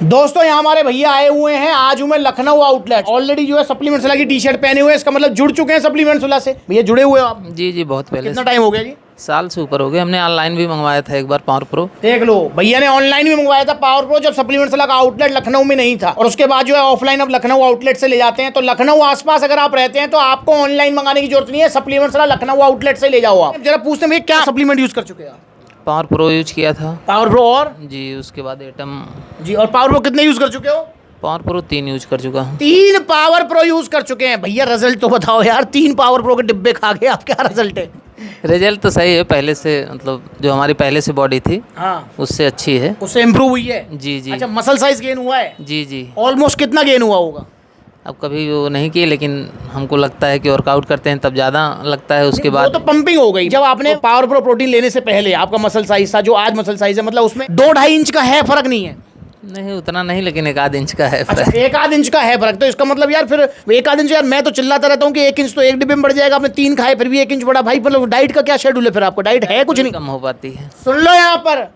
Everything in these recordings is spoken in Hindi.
दोस्तों यहाँ हमारे भैया आए हुए हैं। आज हूँ मैं लखनऊ आउटलेट। ऑलरेडी जो है सप्लीमेंट्स वाला की टी शर्ट पहने हुए हैं, इसका मतलब जुड़ चुके हैं सप्लीमेंट्स वाला से। भैया जुड़े हुए हो आप? जी जी बहुत पहले। कितना टाइम हो गया जी? साल से ऊपर हो गया। हमने ऑनलाइन भी मंगवाया था एक बार पावर प्रो। देख लो, भैया ने ऑनलाइन भी मंगवाया था पावर प्रो, जब सप्लीमेंट्स वाला का आउटलेट लखनऊ में नहीं था। और उसके बाद जो है ऑफलाइन अब लखनऊ आउटलेट से ले जाते हैं। तो लखनऊ आसपास अगर आप रहते हैं तो आपको ऑनलाइन मंगाने की जरूरत नहीं है, सप्लीमेंट्स वाला लखनऊ आउटलेट से ले जाओ आप। जरा पूछते हैं भैया क्या सप्लीमेंट यूज कर चुके हैं आप? पावर प्रो यूज किया था। पावर प्रो और जी उसके बाद एटम। जी, और पावर प्रो कितने यूज कर चुके हो? पावर प्रो 3 यूज कर चुका हूँ। 3 पावर प्रो यूज कर चुके हैं। भैया रिजल्ट तो बताओ यार, 3 पावर प्रो के डिब्बे खा गए आप, क्या रिजल्ट है? रिजल्ट तो सही है, पहले से मतलब जो हमारी पहले से बॉडी थी हाँ, उससे अच्छी है। उससे इम्प्रूव हुई है। जी जी। अच्छा, मसल साइज गेन हुआ है? जी जी। ऑलमोस्ट कितना गेन हुआ होगा? अब कभी वो नहीं किए, लेकिन हमको लगता है कि वर्कआउट करते हैं तब ज़्यादा लगता है। उसके वो बाद तो पंपिंग हो गई। जब आपने पावर प्रो प्रोटीन लेने से पहले आपका मसल साइज था जो आज मसल साइज है, मतलब उसमें 2-2.5 इंच का है फर्क? नहीं है? नहीं उतना नहीं, लेकिन 1 आध इंच का है अच्छा, फर्क। 1 आध इंच का है फर्क। तो इसका मतलब यार फिर 1 आध इंच, यार मैं तो चिल्लाता रहता हूँ कि 1 इंच तो एक डिब्बे में बढ़ जाएगा, आपने 3 खाए फिर भी 1 इंच बढ़ा। भाई मतलब डाइट का क्या शेड्यूल है फिर आपका? डाइट है कुछ नहीं? कम हो पाती है। सुन लो, यहाँ पर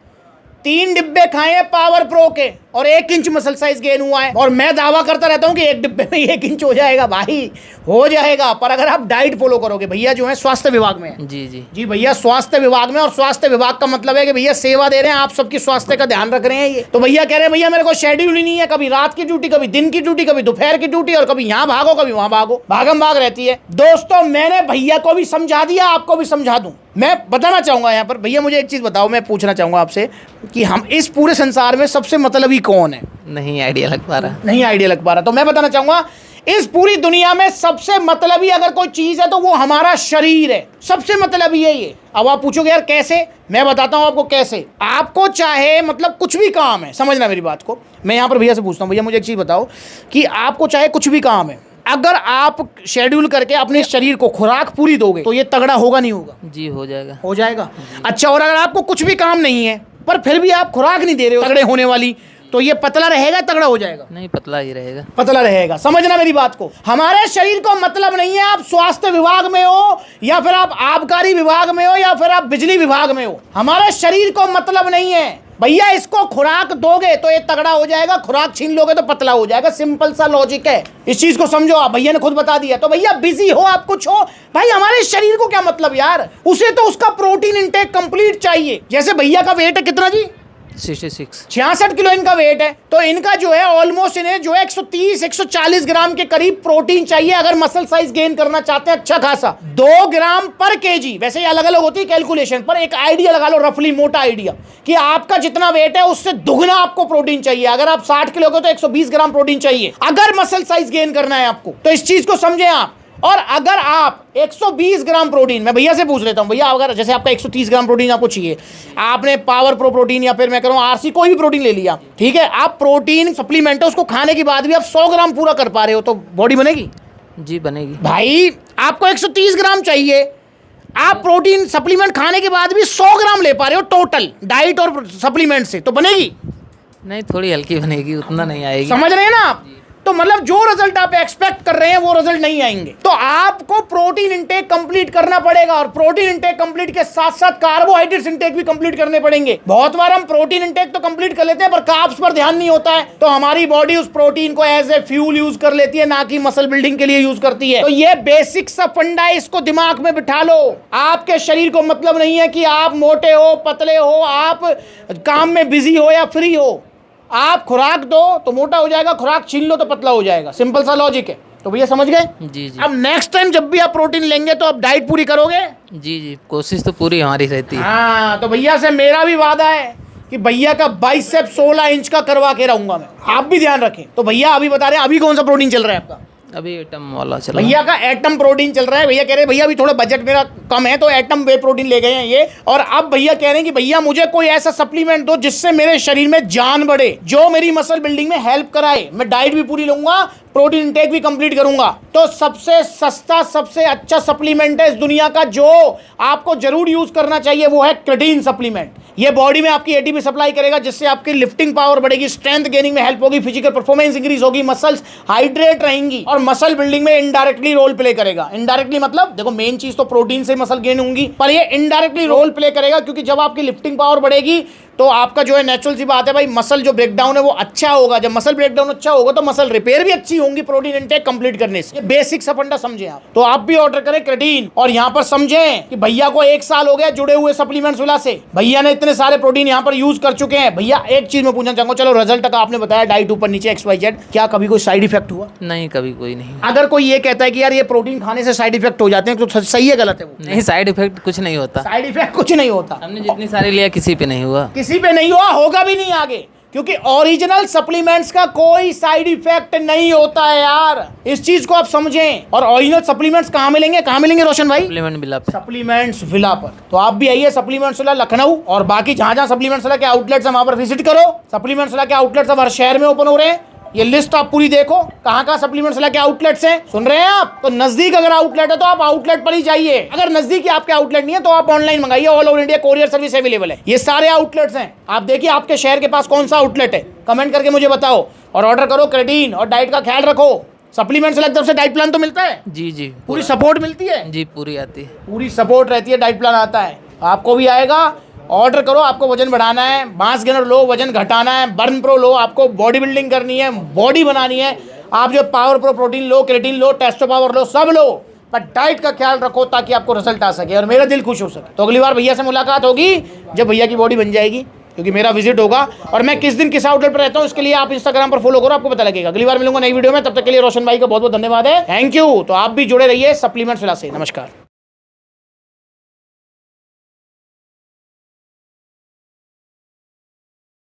3 डिब्बे खाए हैं पावर प्रो के और 1 इंच मसल साइज गेन हुआ है। और मैं दावा करता रहता हूँ कि एक डिब्बे में 1 इंच हो जाएगा। भाई हो जाएगा, पर अगर आप डाइट फॉलो करोगे। भैया जो है स्वास्थ्य विभाग में है। जी जी जी भैया स्वास्थ्य विभाग में, और स्वास्थ्य विभाग का मतलब है कि भैया सेवा दे रहे हैं, आप सबकी स्वास्थ्य का ध्यान रख रहे हैं। ये तो भैया कह रहे हैं भैया मेरे को शेड्यूल ही नहीं है, कभी रात की ड्यूटी, कभी दिन की ड्यूटी, कभी दोपहर की ड्यूटी, और कभी यहाँ भागो कभी वहां भागो, भागम भाग रहती है। दोस्तों मैंने भैया को भी समझा दिया, आपको भी समझा दूं। मैं बताना चाहूंगा यहाँ पर, भैया मुझे एक चीज बताओ, मैं पूछना चाहूंगा आपसे कि हम इस पूरे संसार में सबसे मतलबी कौन है? नहीं आइडिया लग पा रहा। नहीं आइडिया लग पा रहा। तो मैं बताना चाहूंगा, इस पूरी दुनिया में सबसे मतलबी अगर कोई चीज है तो वो हमारा शरीर है। सबसे मतलबी है ये। अब आप पूछोगे यार कैसे? मैं बताता हूं आपको कैसे। आपको चाहे मतलब कुछ भी काम है, समझना मेरी बात को। मैं यहाँ पर भैया से पूछता हूँ, भैया मुझे एक चीज बताओ कि आपको चाहे कुछ भी काम है, अगर आप शेड्यूल करके अपने शरीर को खुराक पूरी दोगे तो ये तगड़ा होगा नहीं होगा? जी हो जाएगा। हो जाएगा। अच्छा, और अगर आपको कुछ भी काम नहीं है पर फिर भी आप खुराक नहीं दे रहे हो तगड़े होने वाली, तो ये पतला रहेगा तगड़ा हो जाएगा? नहीं पतला ही रहेगा। पतला रहेगा। समझना मेरी बात को। हमारे शरीर को मतलब नहीं है आप स्वास्थ्य विभाग में हो या फिर आप आबकारी विभाग में हो या फिर आप बिजली विभाग में हो। हमारे शरीर को मतलब नहीं है। भैया इसको खुराक दोगे तो ये तगड़ा हो जाएगा, खुराक छीन लोगे तो पतला हो जाएगा। सिंपल सा लॉजिक है, इस चीज को समझो आप। भैया ने खुद बता दिया। तो भैया बिजी हो आप कुछ हो, भाई हमारे शरीर को क्या मतलब यार? उसे तो उसका प्रोटीन इंटेक कंप्लीट चाहिए। जैसे भैया का वेट है कितना जी? 66 किलो इनका वेट है। तो इनका जो है ऑलमोस्ट इन्हें जो है 130-140 ग्राम के करीब प्रोटीन चाहिए अगर मसल साइज गेन करना चाहते हैं अच्छा खासा। 2 ग्राम पर केजी। वैसे ये अलग अलग होती है कैलकुलेशन, पर एक आइडिया लगा लो, रफली मोटा आइडिया, कि आपका जितना वेट है उससे दुगना आपको प्रोटीन चाहिए। अगर आप 60 किलो के तो 120 ग्राम प्रोटीन चाहिए अगर मसल साइज गेन करना है आपको। तो इस चीज को समझे आप। और अगर आप 120 ग्राम प्रोटीन, मैं भैया से पूछ लेता हूं, भैया अगर जैसे आपका 130 ग्राम प्रोटीन आपको चाहिए, आपने पावर प्रो प्रोटीन या फिर मैं करूं आरसी कोई भी प्रोटीन ले लिया, ठीक है, आप प्रोटीन सप्लीमेंट है उसको खाने के बाद भी आप 100 ग्राम पूरा कर पा रहे हो तो बॉडी बनेगी? जी बनेगी। भाई आपको 130 ग्राम चाहिए, आप प्रोटीन सप्लीमेंट खाने के बाद भी 100 ग्राम ले पा रहे हो टोटल डाइट और सप्लीमेंट से, तो बनेगी? नहीं थोड़ी हल्की बनेगी, उतना नहीं आएगी। समझ रहे हैं ना आप? तो मतलब जो रिजल्ट आप एक्सपेक्ट कर रहे हैं वो रिजल्ट नहीं आएंगे। तो आपको प्रोटीन इंटेक कंप्लीट करना पड़ेगा, और प्रोटीन इंटेक कंप्लीट के साथ साथ कार्बोहाइड्रेट्स इंटेक भी कंप्लीट करने पड़ेंगे। बहुत बार हम प्रोटीन इंटेक तो कंप्लीट कर लेते हैं पर कार्ब्स पर ध्यान नहीं होता है, तो हमारी बॉडी उस प्रोटीन को एज ए फ्यूल यूज कर लेती है, ना कि मसल बिल्डिंग के लिए यूज करती है। तो ये बेसिक सा फंडा है, इसको दिमाग में बिठा लो। आपके शरीर को मतलब नहीं है कि आप मोटे हो पतले हो, आप काम में बिजी हो या फ्री हो। आप खुराक दो तो मोटा हो जाएगा, खुराक छीन लो तो पतला हो जाएगा। सिंपल सा लॉजिक है। तो भैया समझ गए? जी जी। अब नेक्स्ट टाइम जब भी आप प्रोटीन लेंगे तो आप डाइट पूरी करोगे? जी जी कोशिश तो पूरी हमारी रहती है। हाँ, तो भैया से मेरा भी वादा है कि भैया का बाइसेप 16 इंच का करवा के रहूंगा मैं। आप भी ध्यान रखें। तो भैया अभी बता रहे हैं अभी कौन सा प्रोटीन चल रहा है आपका? अभी एटम वाला चला। भैया का एटम प्रोटीन चल रहा है। भैया कह रहे हैं भैया अभी थोड़ा बजट मेरा कम है तो एटम वे प्रोटीन ले गए हैं ये। और अब भैया कह रहे हैं कि भैया मुझे कोई ऐसा सप्लीमेंट दो जिससे मेरे शरीर में जान बढ़े, जो मेरी मसल बिल्डिंग में हेल्प कराए। मैं डाइट भी पूरी लूंगा, प्रोटीन इंटेक भी कंप्लीट करूंगा। तो सबसे सस्ता सबसे अच्छा सप्लीमेंट है इस दुनिया का जो आपको जरूर यूज करना चाहिए, वो है क्रेटीन सप्लीमेंट। ये बॉडी में आपकी एटीपी सप्लाई करेगा जिससे आपकी लिफ्टिंग पावर बढ़ेगी, स्ट्रेंथ गेनिंग में हेल्प होगी, फिजिकल परफॉर्मेंस इंक्रीज होगी, मसल्स हाइड्रेट रहेंगी और मसल बिल्डिंग में इनडायरेक्टली रोल प्ले करेगा। इनडायरेक्टली मतलब देखो मेन चीज तो प्रोटीन से मसल गेन होंगी, पर ये इनडायरेक्टली रोल प्ले करेगा क्योंकि जब आपकी लिफ्टिंग पावर बढ़ेगी तो आपका जो है नेचुरल सी बात है भाई, मसल जो ब्रेकडाउन है वो अच्छा होगा। जब मसल ब्रेकडाउन अच्छा होगा तो मसल रिपेयर भी अच्छी होंगी प्रोटीन इंटेक कंप्लीट करने से। बेसिक सा फंडा समझे आप। तो आप भी ऑर्डर करें क्रेटीन। और यहाँ पर समझें कि भैया को 1 साल हो गया जुड़े हुए सप्लीमेंट्स विला से, भैया ने इतने सारे प्रोटीन यहाँ पर यूज कर चुके हैं। भैया एक चीज मैं पूछना चाहूंगा, चलो रिजल्ट का आपने बताया, डाइट ऊपर नीचे XYZ, क्या कभी कोई साइड इफेक्ट हुआ? नहीं, कभी कोई नहीं। अगर कोई ये कहता है कि यार ये प्रोटीन खाने से साइड इफेक्ट हो जाते हैं तो सही है गलत है वो? नहीं, साइड इफेक्ट कुछ नहीं होता। साइड इफेक्ट कुछ नहीं होता। हमने जितनी सारी लिया किसी पे नहीं हुआ, किसी पे नहीं हुआ, होगा भी नहीं आगे, क्योंकि ओरिजिनल सप्लीमेंट्स का कोई साइड इफेक्ट नहीं होता है यार। इस चीज को आप समझें। और ओरिजिनल सप्लीमेंट्स कहाँ मिलेंगे रोशन भाई? सप्लीमेंट विला पे। सप्लीमेंट्स विला पर। तो आप भी आइए सप्लीमेंट्स विला लखनऊ, और बाकी जहां जहां सप्लीमेंट्स विला के आउटलेट्स हैं वहां पर विजिट करो। सप्लीमेंट्स विला के आउटलेट्स अब हर शहर में ओपन हो रहे हैं। ये लिस्ट आप पूरी देखो, कहाँ सप्लीमेंट्स विला के आउटलेट्स हैं, सुन रहे हैं आप? तो नजदीक अगर आउटलेट है तो आप आउटलेट पर ही जाइए। अगर नजदीक आपके आउटलेट नहीं है तो आप ऑनलाइन मंगाइए, all over India courier service available है। ये सारे आउटलेट्स हैं, आप देखिए आपके शहर के पास कौन सा आउटलेट है, कमेंट करके मुझे बताओ। और ऑर्डर करो क्रेटीन, और डाइट का ख्याल रखो। सप्लीमेंट्स विला की तरफ से डाइट प्लान तो मिलता है? जी जी, पूरी सपोर्ट मिलती है? जी पूरी आती है, पूरी सपोर्ट रहती है, डाइट प्लान आता है, आपको भी आएगा। ऑर्डर करो, आपको वजन बढ़ाना है, मास गेनर लो, वजन घटाना है, बर्न प्रो लो, आपको बॉडी बिल्डिंग करनी है, बॉडी बनानी है, आप जो पावर प्रो प्रोटीन लो, क्रेटीन लो, टेस्टो पावर लो, सब लो, पर डाइट का ख्याल रखो ताकि आपको रिजल्ट आ सके और मेरा दिल खुश हो सके। तो अगली बार भैया से मुलाकात होगी जब भैया की बॉडी बन जाएगी, क्योंकि मेरा विजिट होगा। और मैं किस दिन किस आउटलेट पर रहता हूँ इसके लिए आप इंस्टाग्राम पर फॉलो करो, आपको पता लगेगा। अगली बार मिलूंगा नई वीडियो में, तब तक के लिए रोशन भाई का बहुत बहुत धन्यवाद है, थैंक यू। तो आप भी जुड़े रहिए सप्लीमेंट्स विला से। नमस्कार।